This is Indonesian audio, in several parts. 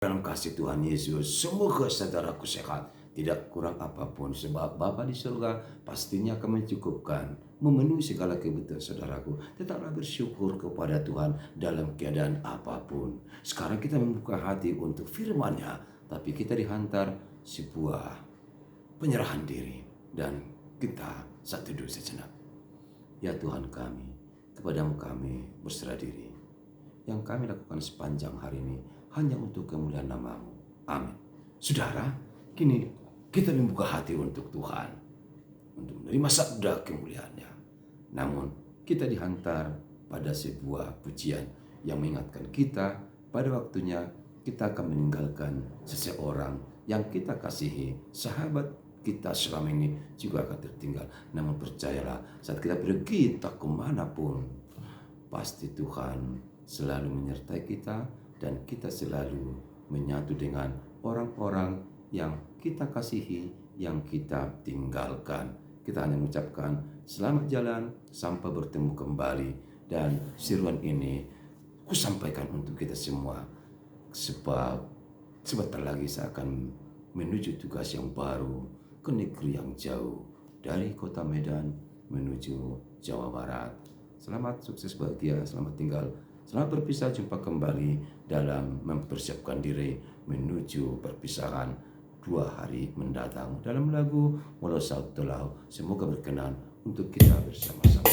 Dalam kasih Tuhan Yesus, semoga saudaraku sehat, tidak kurang apapun, sebab Bapa di surga pastinya akan mencukupkan, memenuhi segala kebutuhan saudaraku. Tetaplah bersyukur kepada Tuhan dalam keadaan apapun. Sekarang kita membuka hati untuk firman-Nya, tapi kita dihantar sebuah penyerahan diri, dan kita satu dulu sejenak. Ya Tuhan kami, kepadamu kami berserah diri. Yang kami lakukan sepanjang hari ini hanya untuk kemuliaan nama-Mu. Amin. Saudara, kini kita membuka hati untuk Tuhan, untuk menerima sabda kemuliaan-Nya. Namun, kita dihantar pada sebuah pujian yang mengingatkan kita pada waktunya kita akan meninggalkan seseorang yang kita kasihi. Sahabat kita selama ini juga akan tertinggal. Namun percayalah, saat kita pergi entah kemanapun, pasti Tuhan selalu menyertai kita, dan kita selalu menyatu dengan orang-orang yang kita kasihi, yang kita tinggalkan. Kita hanya mengucapkan selamat jalan sampai bertemu kembali. Dan seruan ini kusampaikan untuk kita semua, sebab sebentar lagi saya akan menuju tugas yang baru ke negeri yang jauh, dari kota Medan menuju Jawa Barat. Selamat, sukses, bahagia, selamat tinggal. Selamat berpisah, jumpa kembali dalam mempersiapkan diri menuju perpisahan 2 hari mendatang. Dalam lagu Walau Saut Telau, semoga berkenan untuk kita bersama-sama.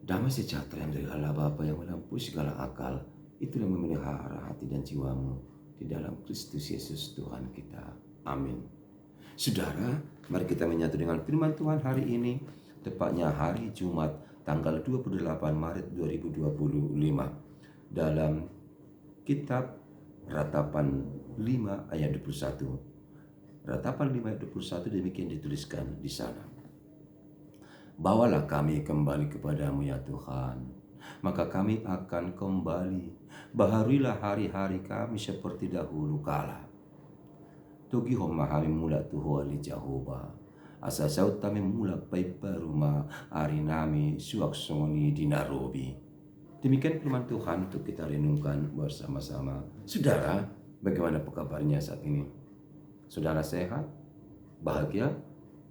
Damai sejahtera yang dari Allah Bapa yang melampaui segala akal, Itulah yang memelihara hati dan jiwamu di dalam Kristus Yesus Tuhan kita. Amin. Saudara, mari kita menyatu dengan firman Tuhan hari ini, tepatnya hari Jumat tanggal 28 Maret 2025 dalam kitab Ratapan 5 ayat 21. Ratapan 5 ayat 21 demikian dituliskan di sana. Bawalah kami kembali kepadamu ya Tuhan, maka kami akan kembali. Baharuilah hari-hari kami seperti dahulu kala. Tugi homahami mula tuho ali Jehovah. Asa sautami mula paiparuma arinami suak songoni di Nairobi. Demikian firman Tuhan untuk kita renungkan bersama-sama. Saudara, bagaimana kabarnya saat ini? Saudara sehat? Bahagia?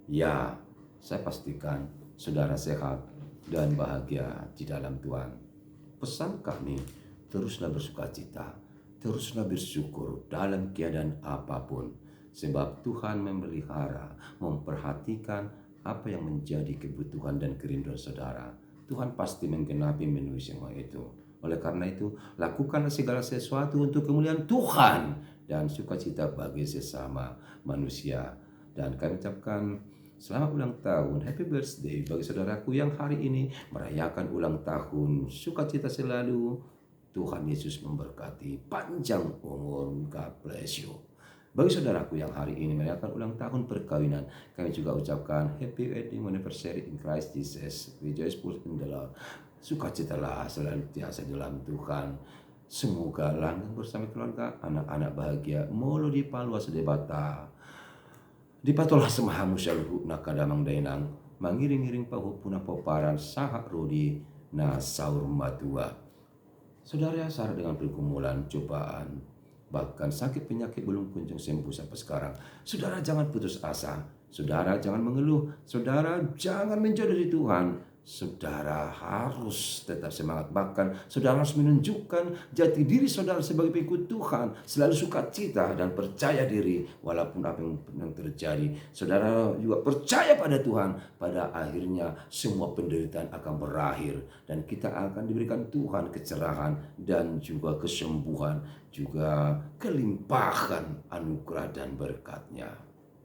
Ya, saya pastikan saudara sehat dan bahagia di dalam Tuhan. Pesan kami, teruslah bersukacita, teruslah bersyukur dalam keadaan apapun. Sebab Tuhan memelihara, memperhatikan apa yang menjadi kebutuhan dan kerinduan saudara. Tuhan pasti menggenapi memenuhi semua itu. Oleh karena itu, lakukanlah segala sesuatu untuk kemuliaan Tuhan dan sukacita bagi sesama manusia. Dan kami ucapkan selamat ulang tahun, happy birthday bagi saudaraku yang hari ini merayakan ulang tahun. Sukacita selalu. Tuhan Yesus memberkati, panjang umur, God bless you. Bagi saudaraku yang hari ini merayakan ulang tahun perkawinan, kami juga ucapkan happy wedding anniversary in Christ Jesus. Rejoice in the Lord. Sukacitalah selalu tiasa dalam Tuhan. Semoga langgeng bersama keluarga, anak-anak bahagia, molo di palua sedebata. Dipatolah semahamu syaluhu nakadamang dainang, mangiring-iring pahu punah poparan sahak rodi na saur matua. Saudara syarat dengan pergumulan, cobaan, bahkan sakit penyakit belum kunjung sembuh sampai sekarang. Saudara jangan putus asa. Saudara jangan mengeluh. Saudara jangan menjauh dari Tuhan. Saudara harus tetap semangat. Bahkan saudara harus menunjukkan jati diri saudara sebagai pengikut Tuhan. Selalu sukacita dan percaya diri walaupun apa yang terjadi. Saudara juga percaya pada Tuhan. Pada akhirnya semua penderitaan akan berakhir. Dan kita akan diberikan Tuhan kecerahan dan juga kesembuhan. Juga kelimpahan anugerah dan berkat-Nya.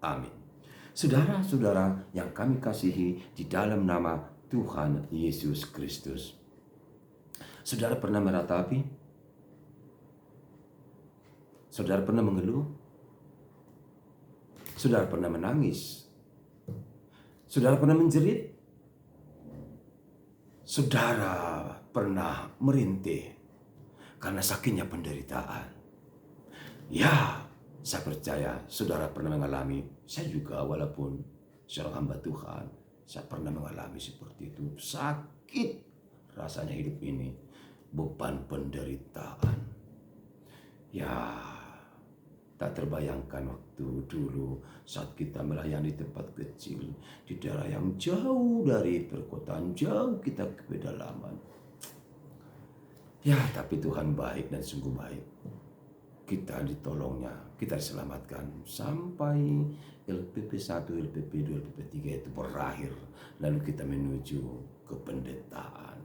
Amin. Saudara-saudara yang kami kasihi di dalam nama Tuhan Yesus Kristus. Saudara pernah meratapi? Saudara pernah mengeluh? Saudara pernah menangis? Saudara pernah menjerit? Saudara pernah merintih karena sakitnya penderitaan? Ya, saya percaya saudara pernah mengalami. Saya juga walaupun seorang hamba Tuhan, saya pernah mengalami seperti itu. Sakit rasanya hidup ini. Beban penderitaan. Ya, tak terbayangkan waktu dulu saat kita melayani tempat kecil di daerah yang jauh dari perkotaan, jauh kita ke pedalaman. Ya, tapi Tuhan baik dan sungguh baik. Kita ditolongnya, kita diselamatkan sampai LPP 1, LPP 2, LPP 3 itu berakhir. Lalu kita menuju ke pendetaan.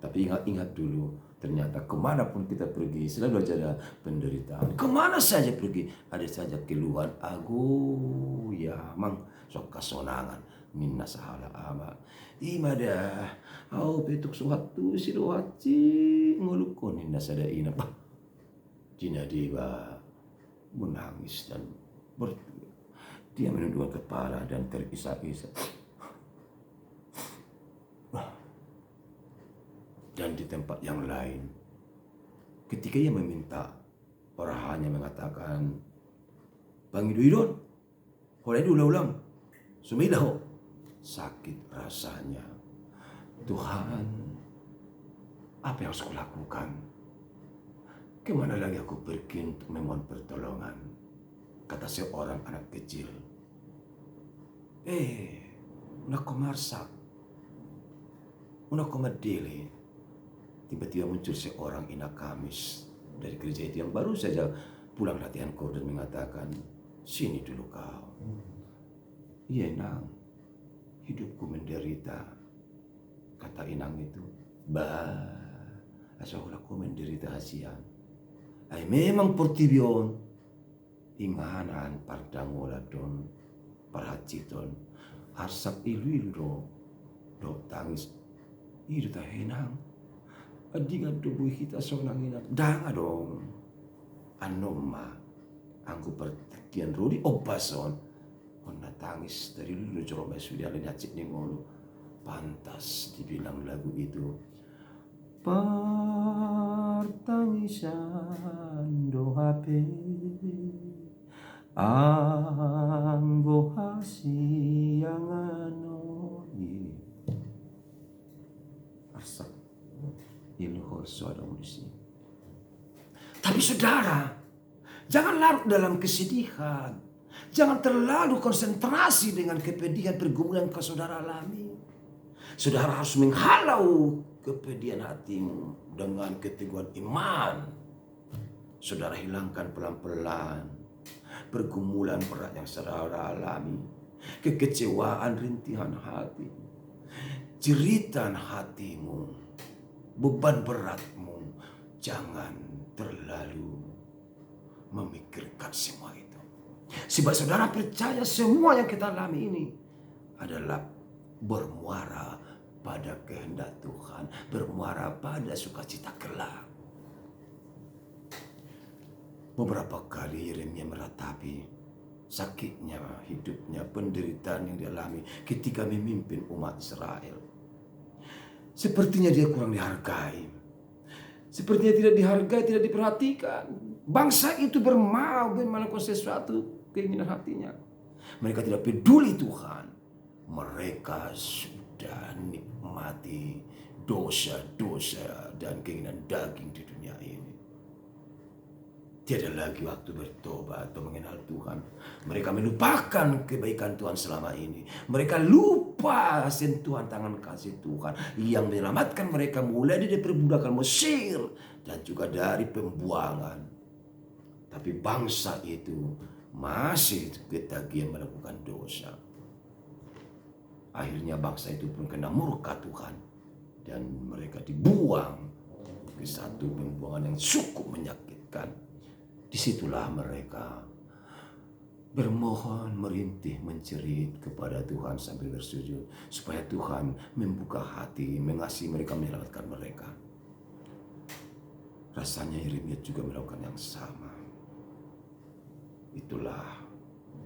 Tapi ingat dulu, ternyata kemanapun kita pergi selalu ada penderitaan. Kemana saja pergi ada saja keluhan. Ago ya mang sok kasonangan minna sahala ama. Imada au petuk suatu siluaci ngulukonin nasadaina bah. Jinadiba menangis dan dia menundukkan kepala dan terisak-isak. Dan di tempat yang lain, ketika ia meminta, orang hanya mengatakan, Bang Idon, holai dulu ulang, sumidaho. Sakit rasanya. Tuhan, apa yang harus kulakukan? Kemana lagi aku pergi untuk memohon pertolongan? Kata seorang anak kecil. Unakomarsak. Unakomadili. Tiba-tiba muncul seorang inak Kamis dari gereja itu yang baru saja pulang latihan kor dan mengatakan, sini dulu kau. Iya Inang, hidupku menderita. Kata Inang itu, bah, asa hula ko menderita hasian. Ay memang portibion inganan pardangola don parhaciton arsak ilu do tangis idu ta henang adiga do kita sonang ina danga dong anoma angku pertian rodi obason onna tangis dari lulu joroba sudah ada nyacit ning ngono pantas dibilang lagu itu partangisan do hape anggo hasianganoni arsak iluhur suara musik. Tapi saudara, jangan larut dalam kesedihan. Jangan terlalu konsentrasi dengan kepedihan pergumulan yang saudara alami. Saudara harus menghalau kepedihan hatimu dengan keteguhan iman. Saudara hilangkan pelan-pelan pergumulan berat yang saudara alami. Kekecewaan, rintihan hati, jeritan hatimu, beban beratmu. Jangan terlalu memikirkan semua itu. Sebab saudara percaya semua yang kita alami ini adalah bermuara pada kehendak Tuhan, bermuara pada sukacita kelak. Beberapa kali Yeremia meratapi sakitnya hidupnya, penderitaan yang dialami ketika memimpin umat Israel. Sepertinya dia kurang dihargai. Sepertinya tidak dihargai, tidak diperhatikan. Bangsa itu bermau melakukan sesuatu keinginan hatinya. Mereka tidak peduli Tuhan. Mereka sudah nikmati dosa-dosa dan keinginan daging di dunia ini. Tiada lagi waktu bertobat atau mengenal Tuhan. Mereka melupakan kebaikan Tuhan selama ini. Mereka lupa sentuhan tangan kasih Tuhan yang menyelamatkan mereka mulai dari perbudakan Mesir dan juga dari pembuangan. Tapi bangsa itu masih ketagihan melakukan dosa. Akhirnya bangsa itu pun kena murka Tuhan dan mereka dibuang ke satu pembuangan yang cukup menyakitkan. Disitulah mereka bermohon, merintih, mencerit kepada Tuhan sambil bersujud. Supaya Tuhan membuka hati, mengasihi mereka, menyelamatkan mereka. Rasanya Yeremia juga melakukan yang sama. Itulah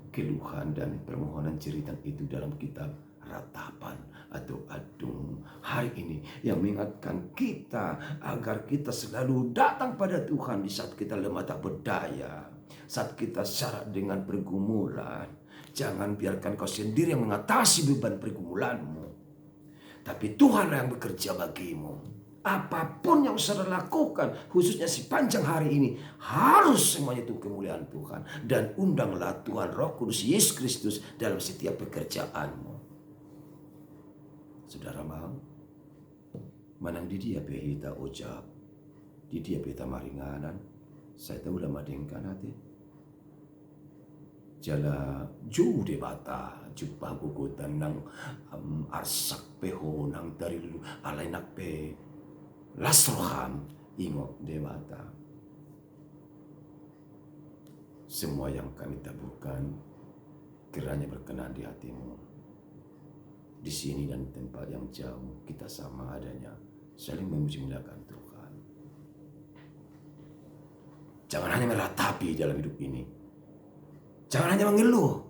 keluhan dan permohonan jeritan itu dalam kitab Ratapan atau Adung hari ini yang mengingatkan kita agar kita selalu datang pada Tuhan di saat kita lemah tak berdaya, saat kita syarat dengan pergumulan. Jangan biarkan kau sendiri yang mengatasi beban pergumulanmu, tapi Tuhan yang bekerja bagimu. Apapun yang saudara lakukan, khususnya sepanjang hari ini, harus semuanya itu kemuliaan Tuhan. Dan undanglah Tuhan Roh Kudus Yesus Kristus dalam setiap pekerjaanmu. Saudara mau? Manang di dia pehita ojab, di dia pehita maringanan, saya tahu dah madengkan hati. Jala jauh de bata, jumpa gugutan nang arsak peho nang dari dulu alai nak pe lasroham ingok de bata. Semua yang kami taburkan kiranya berkenan di hatimu. Di sini dan tempat yang jauh kita sama adanya, saling memuji muliakan Tuhan. Jangan hanya meratapi dalam hidup ini. Jangan hanya mengeluh.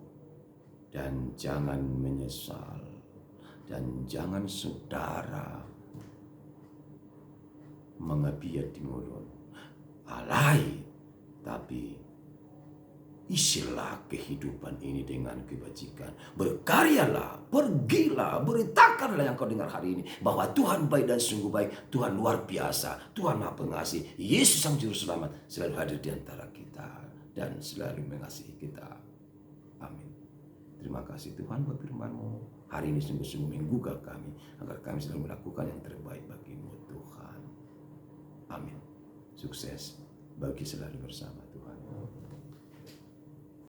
Dan jangan menyesal. Dan jangan saudara mengabiat di mulut. Alai, tapi isilah kehidupan ini dengan kebajikan. Berkaryalah, pergilah, beritakanlah yang kau dengar hari ini. Bahwa Tuhan baik dan sungguh baik. Tuhan luar biasa. Tuhan Maha Pengasih. Yesus Sang Juru Selamat selalu hadir di antara kita. Dan selalu mengasihi kita. Amin. Terima kasih Tuhan buat firman-Mu. Hari ini sungguh-sungguh menggugah kami. Agar kami selalu melakukan yang terbaik bagi-Mu Tuhan. Amin. Sukses bagi selalu bersama Tuhan.